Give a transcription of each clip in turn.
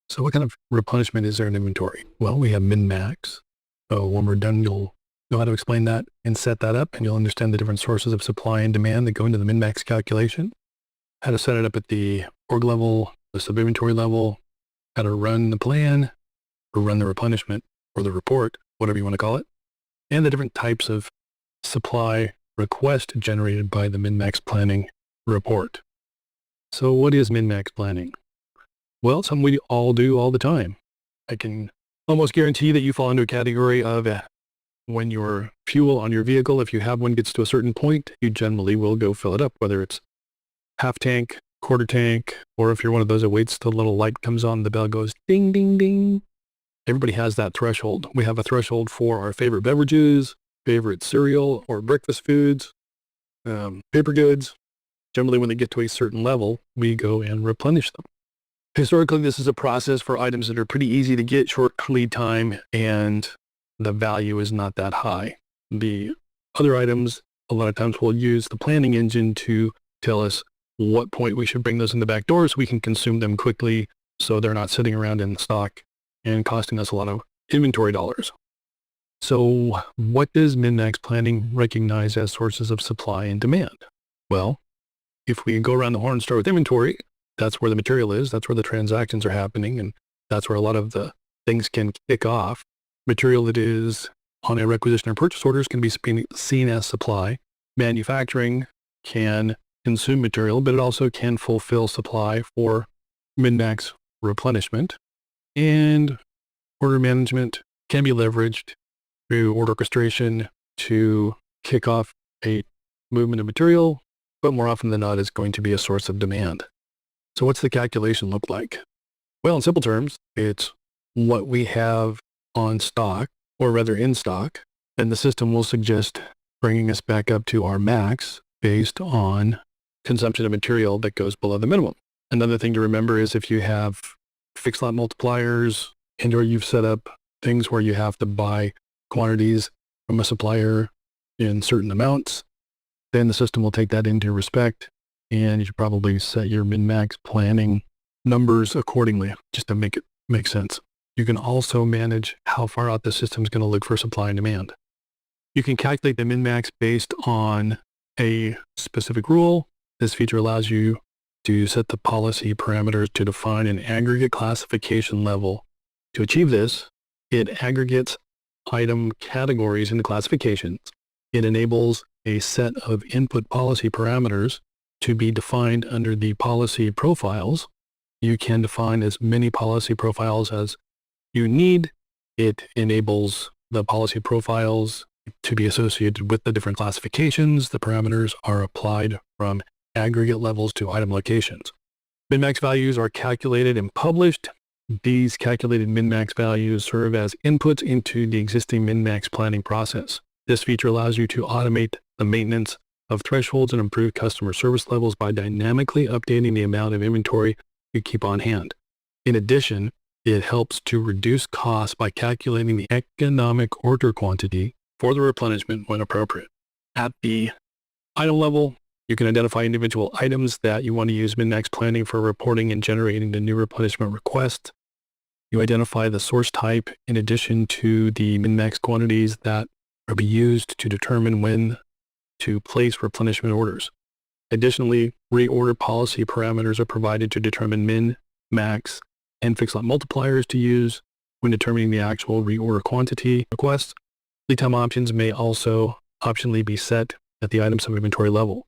So what kind of replenishment is there in inventory? Well, we have min-max. So when we're done, you'll know how to explain that and set that up, and you'll understand the different sources of supply and demand that go into the min-max calculation, how to set it up at the org level, the sub-inventory level, how to run the plan or run the replenishment or the report, whatever you want to call it, and the different types of supply request generated by the min-max planning report. So what is min-max planning? Well, it's something we all do all the time. I can almost guarantee that you fall into a category of when your fuel on your vehicle, if you have one, gets to a certain point, you generally will go fill it up, whether it's half tank, quarter tank, or if you're one of those that waits till the little light comes on, the bell goes ding, ding, ding. Everybody has that threshold. We have a threshold for our favorite beverages, favorite cereal or breakfast foods, paper goods. Generally, when they get to a certain level, we go and replenish them. Historically, this is a process for items that are pretty easy to get, short lead time, and the value is not that high. The other items, a lot of times we'll use the planning engine to tell us what point we should bring those in the back door so we can consume them quickly so they're not sitting around in stock and costing us a lot of inventory dollars. So what does min-max planning recognize as sources of supply and demand? Well, if we go around the horn and start with inventory, that's where the material is, that's where the transactions are happening, and that's where a lot of the things can kick off. Material that is on a requisition or purchase orders can be seen as supply. Manufacturing can consume material, but it also can fulfill supply for min-max replenishment. And order management can be leveraged through order orchestration to kick off a movement of material, but more often than not is going to be a source of demand. So what's the calculation look like? Well, in simple terms, it's what we have on stock, or rather in stock, and the system will suggest bringing us back up to our max based on consumption of material that goes below the minimum. Another thing to remember is if you have fixed lot multipliers and or you've set up things where you have to buy quantities from a supplier in certain amounts, then the system will take that into respect, and you should probably set your min-max planning numbers accordingly just to make it make sense. You can also manage how far out the system is going to look for supply and demand. You can calculate the min-max based on a specific rule. This feature allows you to set the policy parameters to define an aggregate classification level. To achieve this, it aggregates item categories into classifications. It enables a set of input policy parameters to be defined under the policy profiles. You can define as many policy profiles as you need. It enables the policy profiles to be associated with the different classifications. The parameters are applied from aggregate levels to item locations. Min-max values are calculated and published. These calculated min-max values serve as inputs into the existing min-max planning process. This feature allows you to automate the maintenance of thresholds and improve customer service levels by dynamically updating the amount of inventory you keep on hand. In addition, it helps to reduce costs by calculating the economic order quantity for the replenishment when appropriate. At the item level, you can identify individual items that you want to use min-max planning for reporting and generating the new replenishment request. You identify the source type in addition to the min-max quantities that will be used to determine when to place replenishment orders. Additionally, reorder policy parameters are provided to determine min, max, and fixed lot multipliers to use when determining the actual reorder quantity requests. Lead time options may also optionally be set at the item sub-inventory level.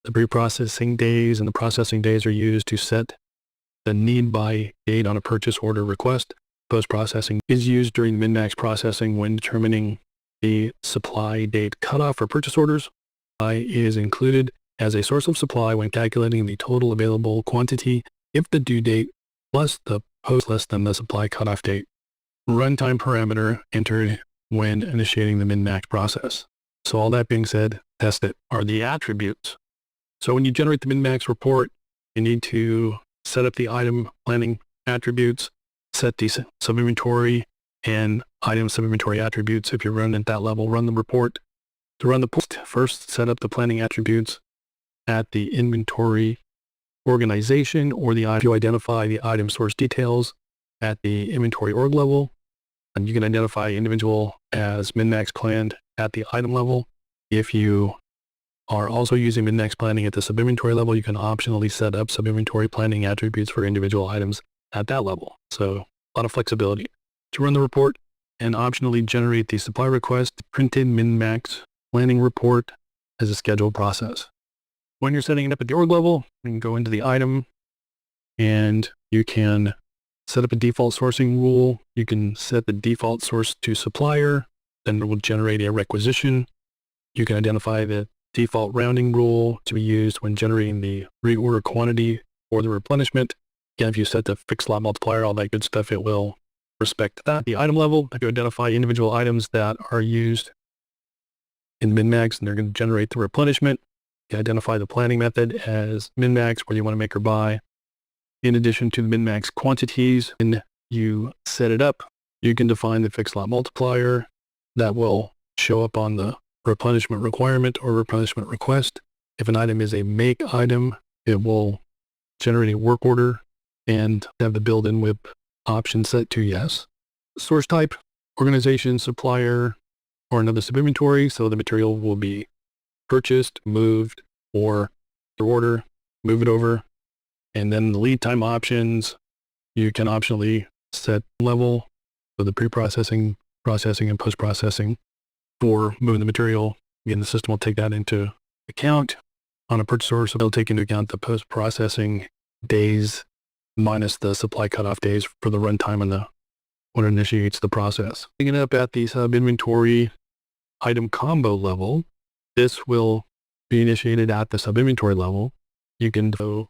The pre-processing days and the processing days are used to set the need-by date on a purchase order request. Post-processing is used during min-max processing when determining the supply date cutoff for purchase orders. Supply is included as a source of supply when calculating the total available quantity if the due date plus the post less than the supply cutoff date. Runtime parameter entered when initiating the min-max process. So all that being said, test it are the attributes. So when you generate the min-max report, you need to set up the item planning attributes, set the sub-inventory and item sub-inventory attributes. If you're running at that level, run the report. To run the post, first set up the planning attributes at the inventory organization or you identify the item source details at the inventory org level, and you can identify individual as min-max planned at the item level. If you are also using min-max planning at the sub-inventory level, you can optionally set up sub-inventory planning attributes for individual items at that level. So a lot of flexibility to run the report and optionally generate the supply request printed min-max planning report as a scheduled process. When you're setting it up at the org level, you can go into the item and you can set up a default sourcing rule. You can set the default source to supplier, then it will generate a requisition. You can identify the default rounding rule to be used when generating the reorder quantity or the replenishment. Again, if you set the fixed slot multiplier, all that good stuff, it will respect that. The item level, if you identify individual items that are used in min-max and they're going to generate the replenishment, you identify the planning method as min-max, whether you want to make or buy. In addition to the min-max quantities, when you set it up, you can define the fixed lot multiplier that will show up on the replenishment requirement or replenishment request. If an item is a make item, it will generate a work order and have the built-in WIP option set to yes. Source type, organization, supplier, or another sub-inventory. So the material will be purchased, moved, or order, move it over. And then the lead time options, you can optionally set level for the pre-processing, processing, and post-processing for moving the material. Again, the system will take that into account on a purchase order. So it'll take into account the post-processing days minus the supply cutoff days for the runtime and when it initiates the process. Picking it up at the sub-inventory item combo level, this will be initiated at the sub-inventory level. You can do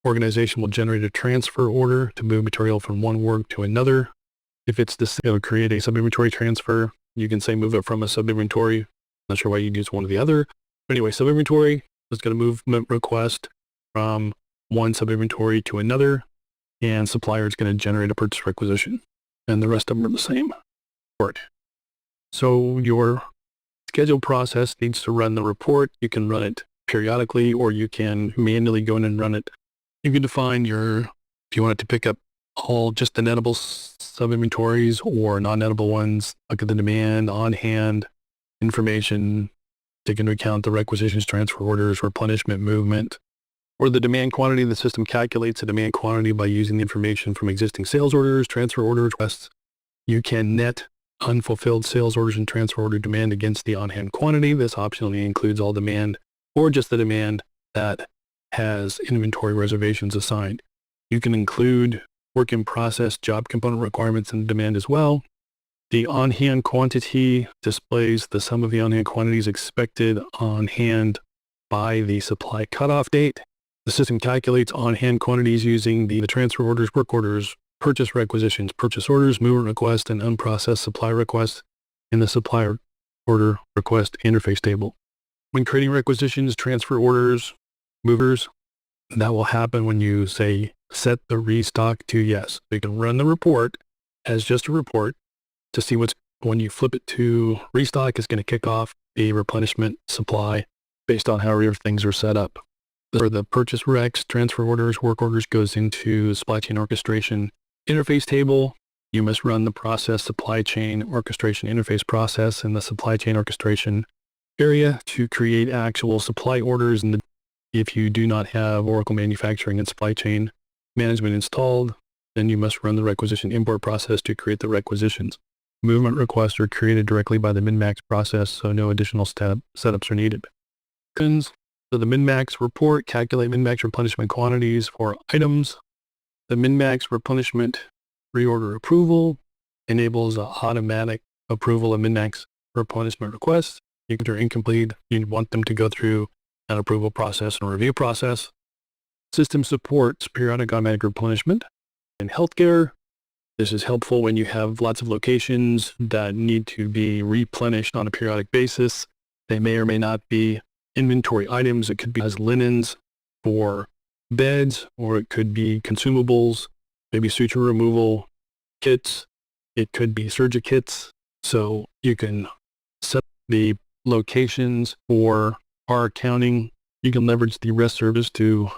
organization will generate a transfer order to move material from one work to another. If it's this, it'll create a sub-inventory transfer. You can say move it from a sub-inventory. Not sure why you'd use one or the other. But anyway, sub-inventory is going to movement request from one sub-inventory to another, and supplier is going to generate a purchase requisition. And the rest of them are the same. So your scheduled process needs to run the report. You can run it periodically, or you can manually go in and run it. You can define if you want it to pick up just the nettable sub-inventories or non-nettable ones, look at the demand, on-hand information, take into account the requisitions, transfer orders, replenishment, movement, or the demand quantity. The system calculates the demand quantity by using the information from existing sales orders, transfer order requests. You can net unfulfilled sales orders and transfer order demand against the on-hand quantity. This optionally includes all demand or just the demand that has inventory reservations assigned. You can include work in process job component requirements and demand as well. The on-hand quantity displays the sum of the on-hand quantities expected on hand by the supply cutoff date. The system calculates on-hand quantities using the transfer orders, work orders, purchase requisitions, purchase orders, movement request, and unprocessed supply requests in the supplier order request interface table. When creating requisitions, transfer orders, movers, that will happen when you say set the restock to yes. So you can run the report as just a report to see when you flip it to restock, it's going to kick off the replenishment supply based on however things are set up. For the purchase recs, transfer orders, work orders goes into supply chain orchestration interface table. You must run the process supply chain orchestration interface process in the supply chain orchestration area to create actual supply orders. And if you do not have Oracle manufacturing and supply chain management installed, then you must run the requisition import process to create the requisitions. Movement requests are created directly by the min-max process, so no additional setups are needed. So the min-max report, calculate min-max replenishment quantities for items. The min-max replenishment reorder approval enables automatic approval of min-max replenishment requests. You can turn incomplete. You want them to go through an approval process and a review process. System supports periodic automatic replenishment. In healthcare, this is helpful when you have lots of locations that need to be replenished on a periodic basis. They may or may not be inventory items. It could be as linens for beds, or it could be consumables, maybe suture removal kits. It could be surgical kits. So you can set the locations for our accounting. You can leverage the REST service to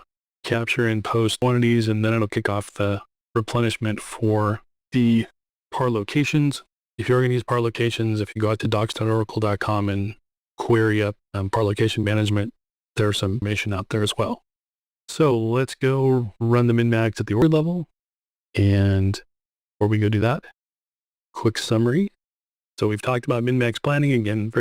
capture and post quantities, and then it'll kick off the replenishment for the par locations. If you're going to use par locations, if you go out to docs.oracle.com and query up par location management, there's some information out there as well. So let's go run the min-max at the order level. And before we go do that, quick summary. So we've talked about min-max planning again.